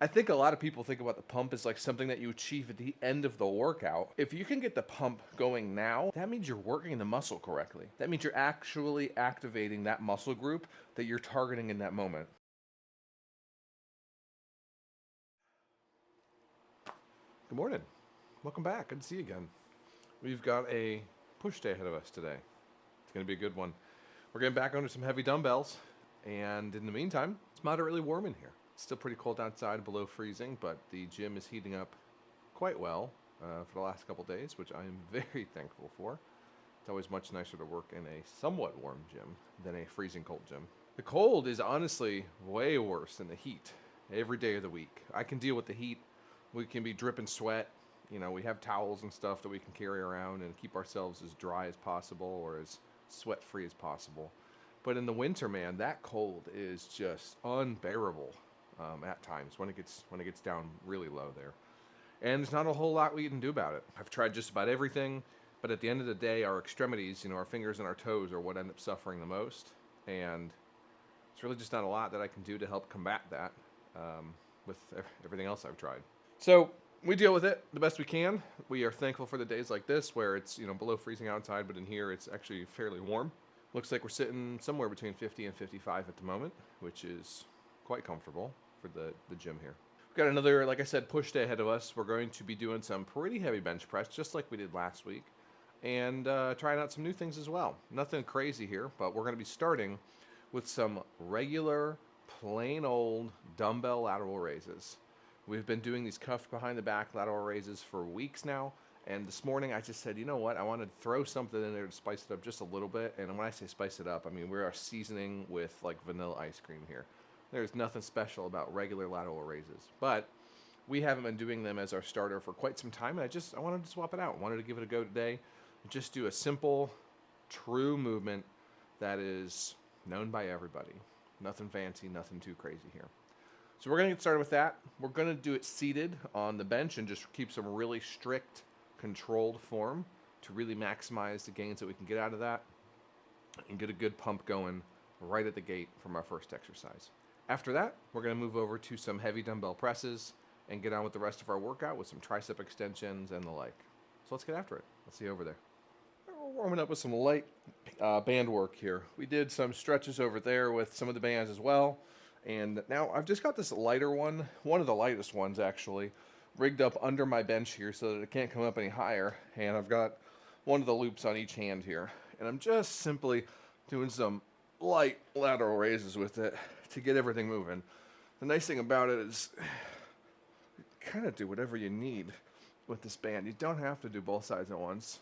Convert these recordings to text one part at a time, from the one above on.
I think a lot of people think about the pump as like something that you achieve at the end of the workout. If you can get the pump going now, that means you're working the muscle correctly. That means you're actually activating that muscle group that you're targeting in that moment. Good morning. Welcome back. Good to see you again. We've got a push day ahead of us today. It's going to be a good one. We're getting back under some heavy dumbbells, and in the meantime, it's moderately warm in here. It's still pretty cold outside, below freezing, but the gym is heating up quite well for the last couple days, which I am very thankful for. It's always much nicer to work in a somewhat warm gym than a freezing cold gym. The cold is honestly way worse than the heat every day of the week. I can deal with the heat. We can be dripping sweat. You know, we have towels and stuff that we can carry around and keep ourselves as dry as possible or as sweat-free as possible. But in the winter, man, that cold is just unbearable at times when it gets down really low there. And there's not a whole lot we can do about it. I've tried just about everything, but at the end of the day, our extremities, our fingers and our toes are what end up suffering the most. And it's really just not a lot that I can do to help combat that with everything else I've tried. So we deal with it the best we can. We are thankful for the days like this where it's below freezing outside, but in here it's actually fairly warm. Looks like we're sitting somewhere between 50 and 55 at the moment, which is quite comfortable for the gym here. We've got another, like I said, push day ahead of us. We're going to be doing some pretty heavy bench press, just like we did last week, and trying out some new things as well. Nothing crazy here, but we're going to be starting with some regular, plain old dumbbell lateral raises. We've been doing these cuffed behind the back lateral raises for weeks now. And this morning I just said, you know what? I want to throw something in there to spice it up just a little bit. And when I say spice it up, I mean we are seasoning with like vanilla ice cream here. There's nothing special about regular lateral raises. But we haven't been doing them as our starter for quite some time. And I wanted to swap it out. Wanted to give it a go today. Just do a simple, true movement that is known by everybody. Nothing fancy, nothing too crazy here. So we're going to get started with that. We're going to do it seated on the bench and just keep some really strict, controlled form to really maximize the gains that we can get out of that and get a good pump going right at the gate from our first exercise. After that, we're going to move over to some heavy dumbbell presses and get on with the rest of our workout with some tricep extensions and the like. So let's get after it. Let's see you over there. We're warming up with some light band work here. We did some stretches over there with some of the bands as well. And now I've just got this lighter one of the lightest ones actually, rigged up under my bench here so that it can't come up any higher. And I've got one of the loops on each hand here. And I'm just simply doing some light lateral raises with it to get everything moving. The nice thing about it is you kind of do whatever you need with this band. You don't have to do both sides at once.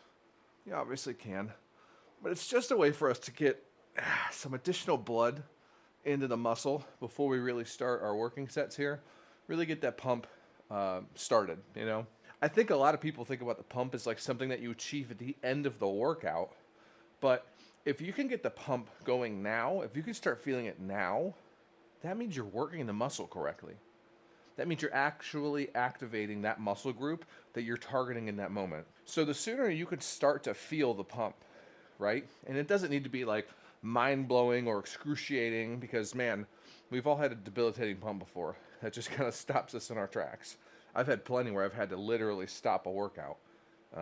You obviously can. But it's just a way for us to get some additional blood into the muscle before we really start our working sets here. Really get that pump started, I think a lot of people think about the pump as like something that you achieve at the end of the workout. But if you can get the pump going now, if you can start feeling it now, that means you're working the muscle correctly. That means you're actually activating that muscle group that you're targeting in that moment. So the sooner you can start to feel the pump, right? And it doesn't need to be like mind-blowing or excruciating because, man, we've all had a debilitating pump before that just kind of stops us in our tracks. I've had plenty where I've had to literally stop a workout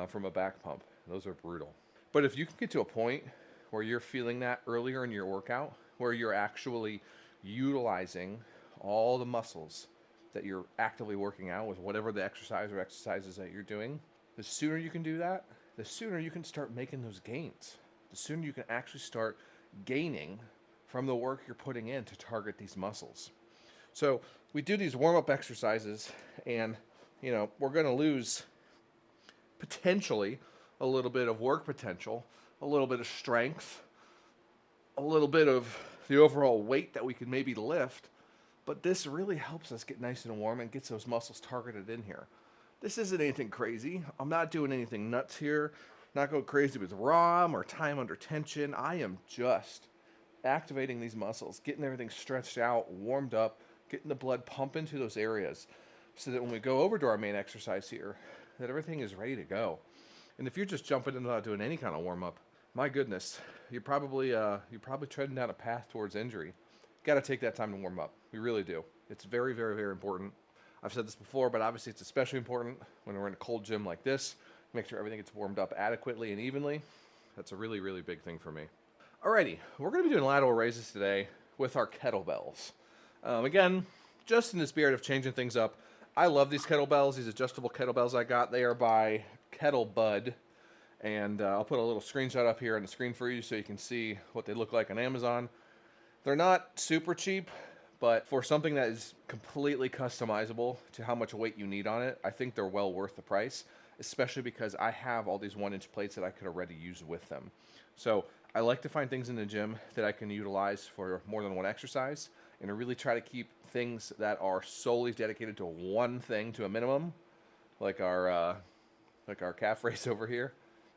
from a back pump. Those are brutal. But if you can get to a point where you're feeling that earlier in your workout, where you're actually utilizing all the muscles that you're actively working out with whatever the exercise or exercises that you're doing, the sooner you can do that, the sooner you can start making those gains. The sooner you can actually start gaining from the work you're putting in to target these muscles. So we do these warm-up exercises and, we're going to lose potentially a little bit of work potential, a little bit of strength, a little bit of the overall weight that we can maybe lift. But this really helps us get nice and warm and gets those muscles targeted in here. This isn't anything crazy. I'm not doing anything nuts here. Not going crazy with ROM or time under tension. I am just activating these muscles, getting everything stretched out, warmed up, getting the blood pumping to those areas so that when we go over to our main exercise here, that everything is ready to go. And if you're just jumping in without doing any kind of warm-up, my goodness, you're probably treading down a path towards injury. Got to take that time to warm up. We really do. It's very, very, very important. I've said this before, but obviously it's especially important when we're in a cold gym like this. Make sure everything gets warmed up adequately and evenly. That's a really, really big thing for me. Alrighty, we're going to be doing lateral raises today with our kettlebells. Again, just in the spirit of changing things up, I love these kettlebells, these adjustable kettlebells I got. They are by Kettle, and I'll put a little screenshot up here on the screen for you so you can see what they look like on Amazon. They're not super cheap, but for something that is completely customizable to how much weight you need on it, I think they're well worth the price, especially because I have all these 1-inch plates that I could already use with them. So I like to find things in the gym that I can utilize for more than one exercise, and I really try to keep things that are solely dedicated to one thing to a minimum, like our calf raise over here.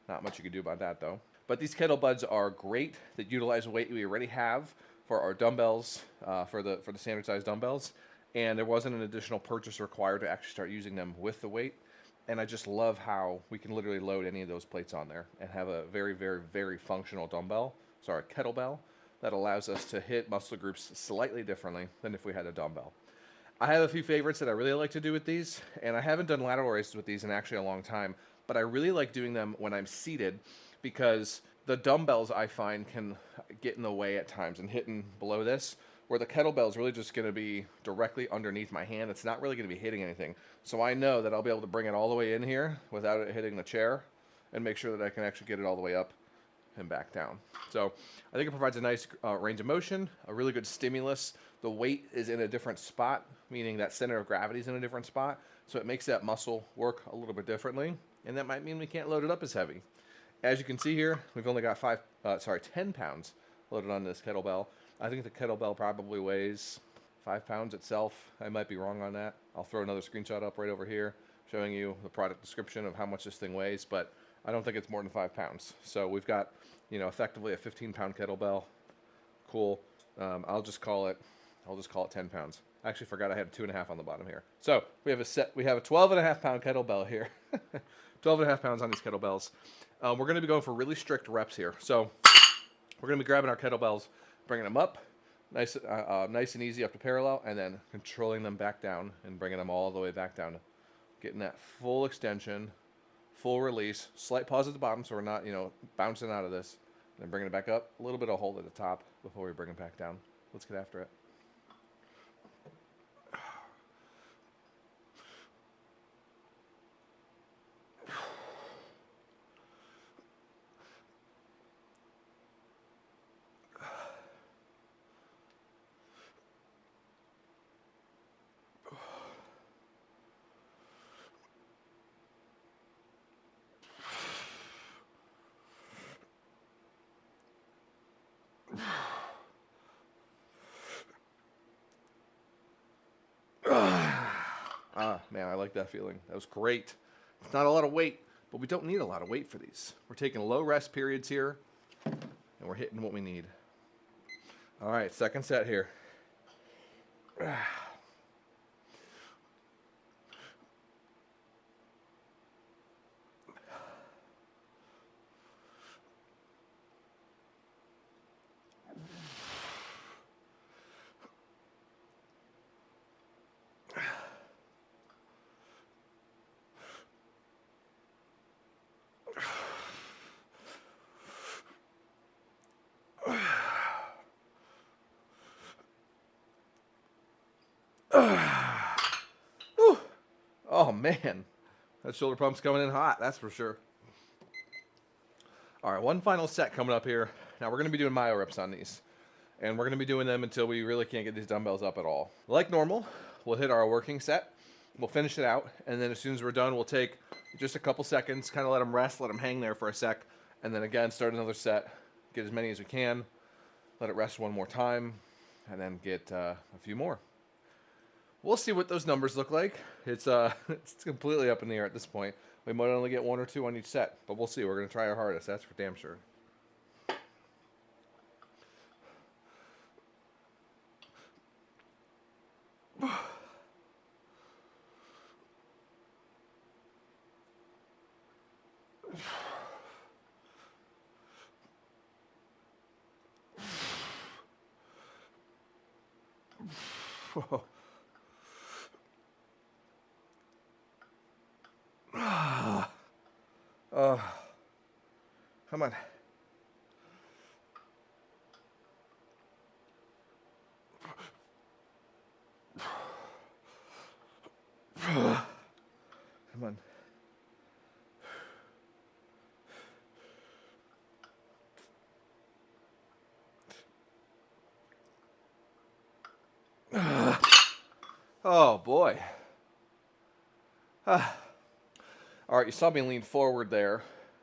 Not much you can do about that though. But these kettlebells are great that utilize weight we already have for our dumbbells, for the standard size dumbbells, and there wasn't an additional purchase required to actually start using them with the weight. And I just love how we can literally load any of those plates on there and have a very, very, very functional kettlebell that allows us to hit muscle groups slightly differently than if we had a dumbbell. I have a few favorites that I really like to do with these, and I haven't done lateral raises with these in actually a long time, but I really like doing them when I'm seated because the dumbbells I find can get in the way at times and hitting below this, where the kettlebell is really just going to be directly underneath my hand. It's not really going to be hitting anything. So I know that I'll be able to bring it all the way in here without it hitting the chair and make sure that I can actually get it all the way up and back down. So I think it provides a nice range of motion, a really good stimulus. The weight is in a different spot, meaning that center of gravity is in a different spot. So it makes that muscle work a little bit differently. And that might mean we can't load it up as heavy. As you can see here, we've only got 10 pounds loaded on this kettlebell. I think the kettlebell probably weighs 5 pounds itself. I might be wrong on that. I'll throw another screenshot up right over here showing you the product description of how much this thing weighs, but I don't think it's more than 5 pounds. So we've got, effectively a 15-pound kettlebell. Cool. I'll just call it 10 pounds. I actually forgot I had 2.5 on the bottom here. So we have a 12.5-pound kettlebell here. 12.5 pounds on these kettlebells. We're going to be going for really strict reps here. So we're going to be grabbing our kettlebells, bringing them up, nice and easy up to parallel, and then controlling them back down and bringing them all the way back down. Getting that full extension, full release, slight pause at the bottom so we're not, bouncing out of this. And then bringing it back up, a little bit of hold at the top before we bring it back down. Let's get after it. Man, I like that feeling. That was great. It's not a lot of weight, but we don't need a lot of weight for these. We're taking low rest periods here, and we're hitting what we need. All right, second set here. Oh man, that shoulder pump's coming in hot, that's for sure. All right, one final set coming up here. Now we're going to be doing myo reps on these, and we're going to be doing them until we really can't get these dumbbells up at all. Like normal, we'll hit our working set, we'll finish it out, and then as soon as we're done, we'll take just a couple seconds, kind of let them rest, let them hang there for a sec, and then again start another set, get as many as we can, let it rest one more time, and then get a few more. We'll see what those numbers look like. It's completely up in the air at this point. We might only get 1 or 2 on each set, but we'll see. We're going to try our hardest, that's for damn sure. Come on. Come on. Oh boy. All right, you saw me lean forward there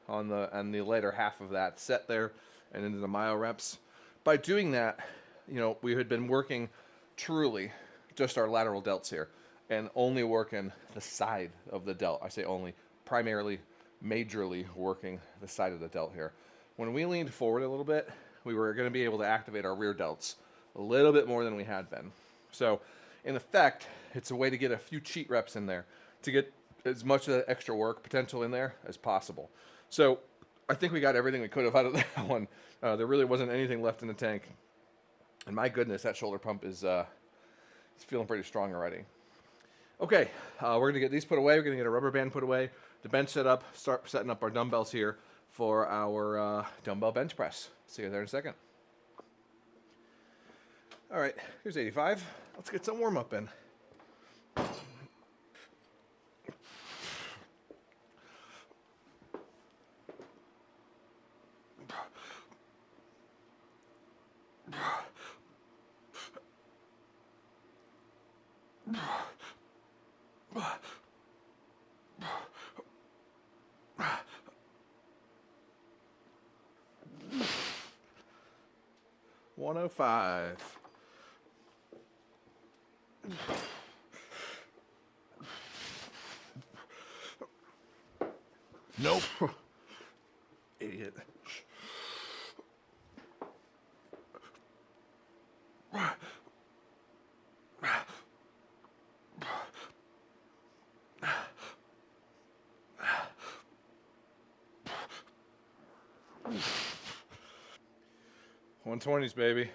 on the later half of that set there and into the myo reps. By doing that, you know, we had been working truly just our lateral delts here and only working the side of the delt. I say only, primarily, majorly working the side of the delt here. When we leaned forward a little bit, we were going to be able to activate our rear delts a little bit more than we had been. So, in effect, it's a way to get a few cheat reps in there to get as much of the extra work potential in there as possible. So, I think we got everything we could have out of that one. There really wasn't anything left in the tank. And my goodness, that shoulder pump is it's feeling pretty strong already. Okay, we're going to get these put away. We're going to get a rubber band put away, the bench set up, start setting up our dumbbells here for our dumbbell bench press. See you there in a second. All right, here's 85. Let's get some warm up in. $105. Nope. Idiot. $120s, baby.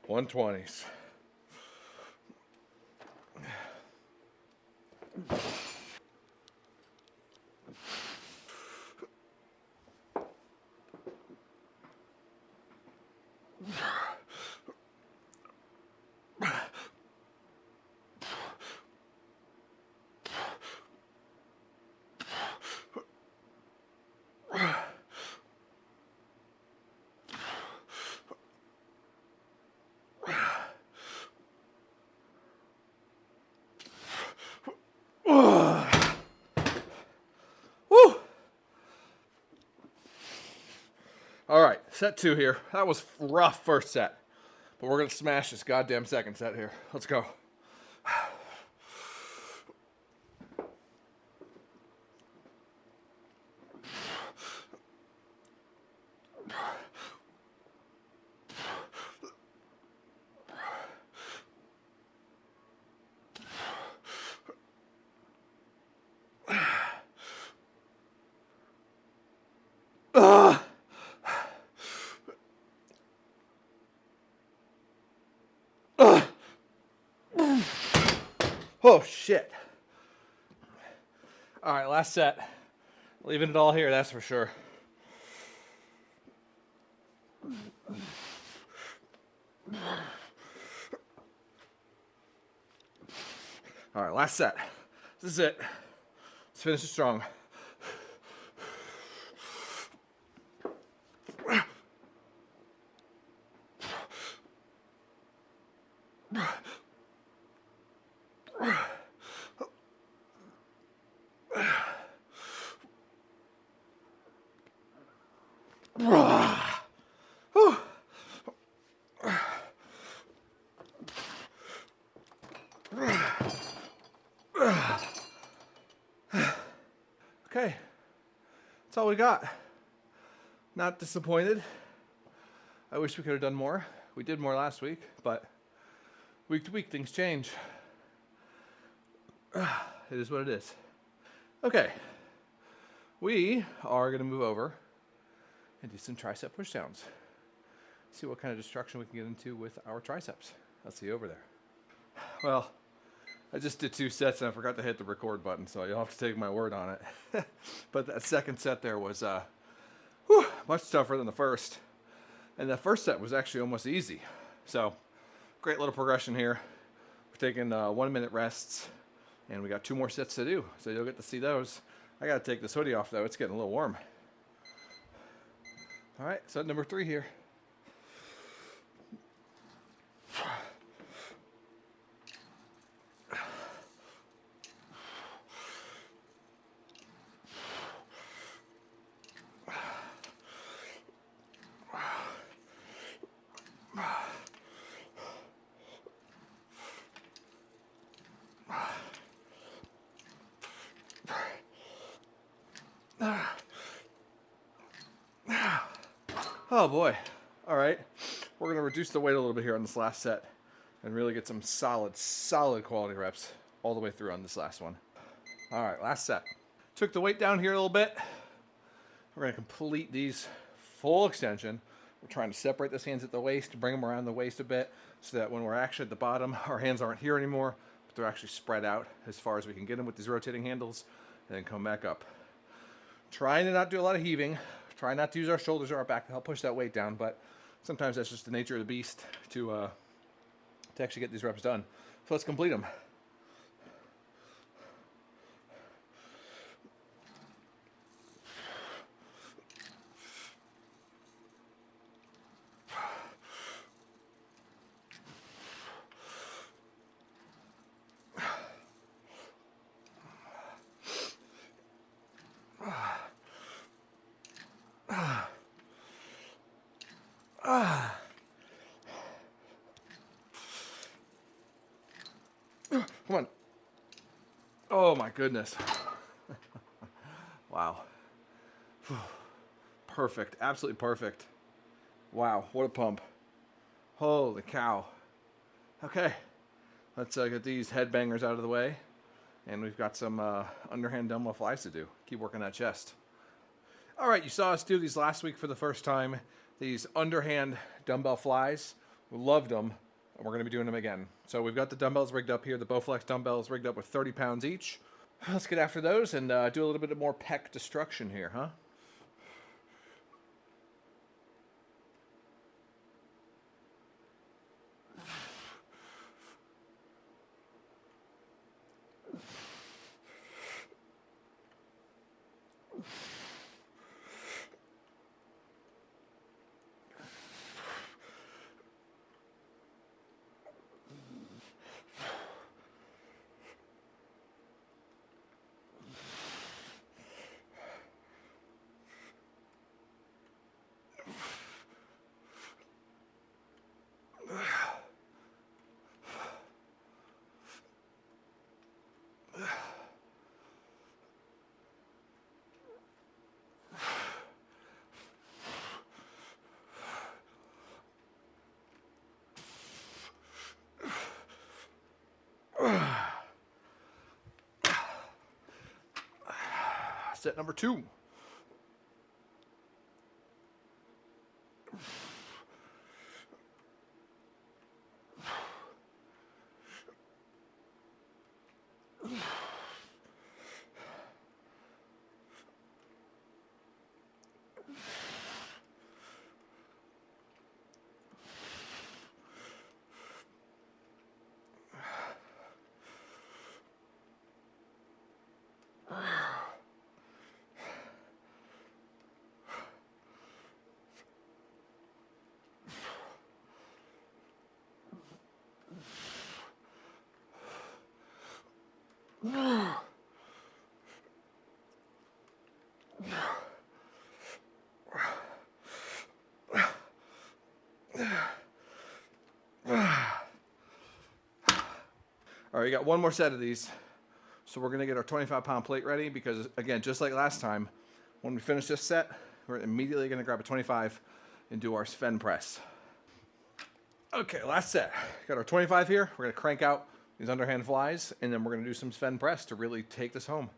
$120s. Woo! All right, set 2 here. That was rough first set, but we're gonna smash this goddamn second set here. Let's go. Oh, shit. All right, last set. Leaving it all here, that's for sure. All right, last set. This is it. Let's finish it strong. Okay, that's all we got. Not disappointed. I wish we could have done more. We did more last week, but week to week things change. It is what it is. Okay, we are going to move over and do some tricep pushdowns. See what kind of destruction we can get into with our triceps. I'll see you over there. Well, I just did 2 sets and I forgot to hit the record button, so you'll have to take my word on it. But that second set there was much tougher than the first. And the first set was actually almost easy. So, great little progression here. We're taking 1 minute rests, and we got 2 more sets to do, so you'll get to see those. I gotta take this hoodie off though, it's getting a little warm. All right, set number 3 here. Oh boy. All right. We're going to reduce the weight a little bit here on this last set and really get some solid quality reps all the way through on this last one. All right, last set. Took the weight down here a little bit. We're going to complete these full extension. We're trying to separate those hands at the waist, bring them around the waist a bit so that when we're actually at the bottom, our hands aren't here anymore, but they're actually spread out as far as we can get them with these rotating handles, and then come back up. Trying to not do a lot of heaving. Try not to use our shoulders or our back to help push that weight down, but sometimes that's just the nature of the beast to actually get these reps done. So let's complete them. Come on. Oh my goodness. Wow. Perfect. Absolutely perfect. Wow. What a pump. Holy cow. Okay. Let's get these headbangers out of the way. And we've got some underhand dumbbell flies to do. Keep working that chest. All right. You saw us do these last week for the first time. These underhand dumbbell flies. We loved them. And we're going to be doing them again. So we've got the dumbbells rigged up here. The Bowflex dumbbells rigged up with 30 pounds each. Let's get after those and do a little bit more pec destruction here, huh? Set number 2. All right, we got one more set of these. So we're going to get our 25-pound plate ready because, again, just like last time, when we finish this set, we're immediately going to grab a 25 and do our Sven press. Okay, last set. Got our 25 here. We're going to crank out these underhand flies, and then we're going to do some Sven press to really take this home.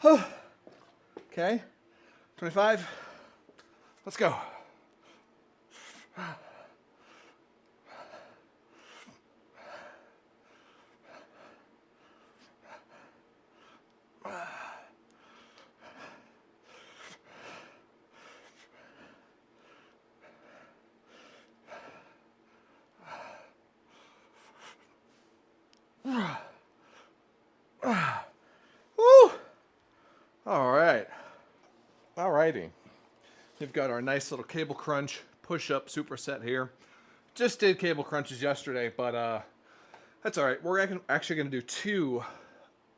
Okay, 25. Let's go. Woo! All right. All righty. We've got our nice little cable crunch push-up superset here. Just did cable crunches yesterday, but that's all right. We're actually going to do 2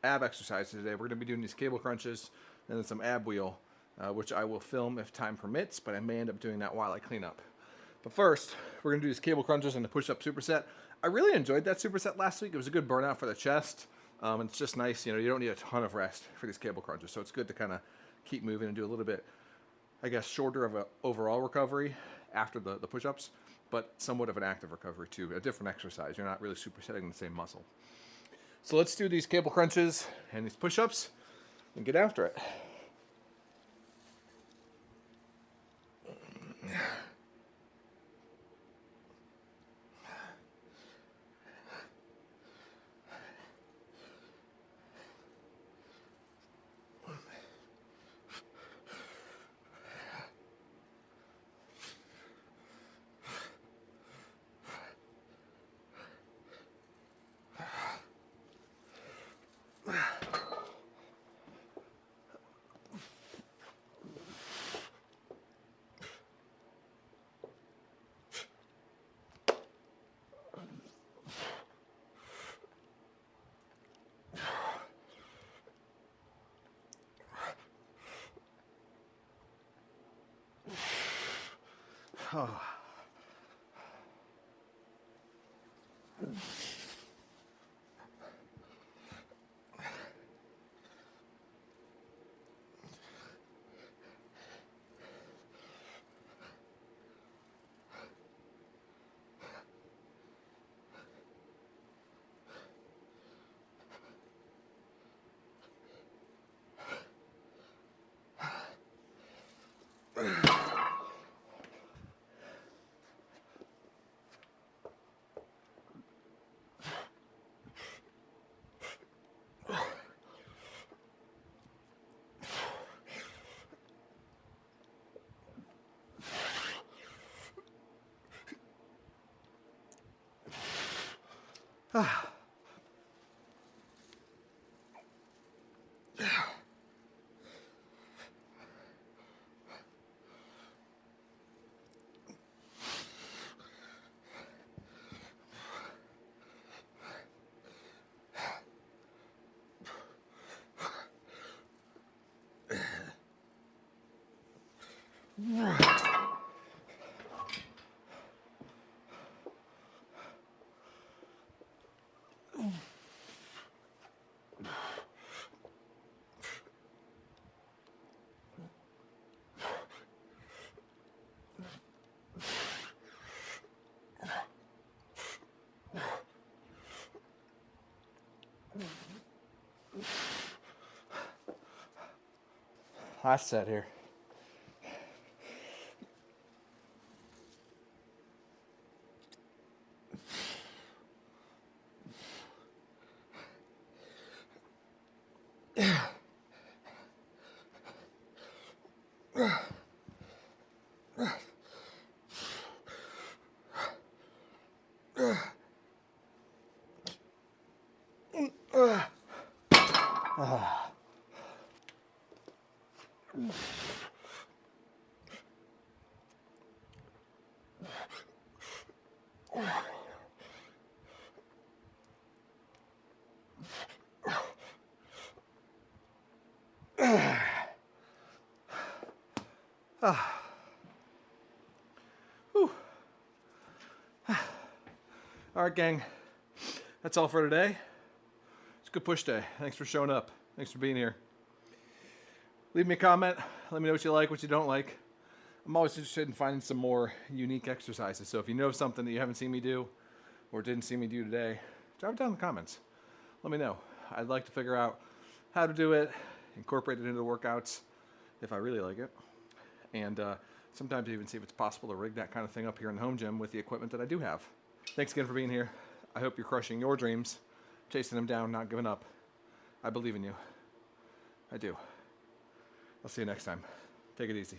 ab exercises today. We're going to be doing these cable crunches and then some ab wheel, which I will film if time permits, but I may end up doing that while I clean up. But first, we're going to do these cable crunches and the push-up superset. I really enjoyed that superset last week. It was a good burnout for the chest. It's just nice, you don't need a ton of rest for these cable crunches, so it's good to kind of keep moving and do a little bit, I guess, shorter of an overall recovery after the push-ups, but somewhat of an active recovery too, a different exercise. You're not really supersetting the same muscle. So let's do these cable crunches and these push-ups and get after it. Oh. Last set here. All right, gang. That's all for today. It's a good push day. Thanks for showing up. Thanks for being here. Leave me a comment. Let me know what you like, what you don't like. I'm always interested in finding some more unique exercises. So if you know of something that you haven't seen me do or didn't see me do today, drop it down in the comments. Let me know. I'd like to figure out how to do it, incorporate it into the workouts if I really like it. And sometimes even see if it's possible to rig that kind of thing up here in the home gym with the equipment that I do have. Thanks again for being here. I hope you're crushing your dreams, chasing them down, not giving up. I believe in you. I do. I'll see you next time. Take it easy.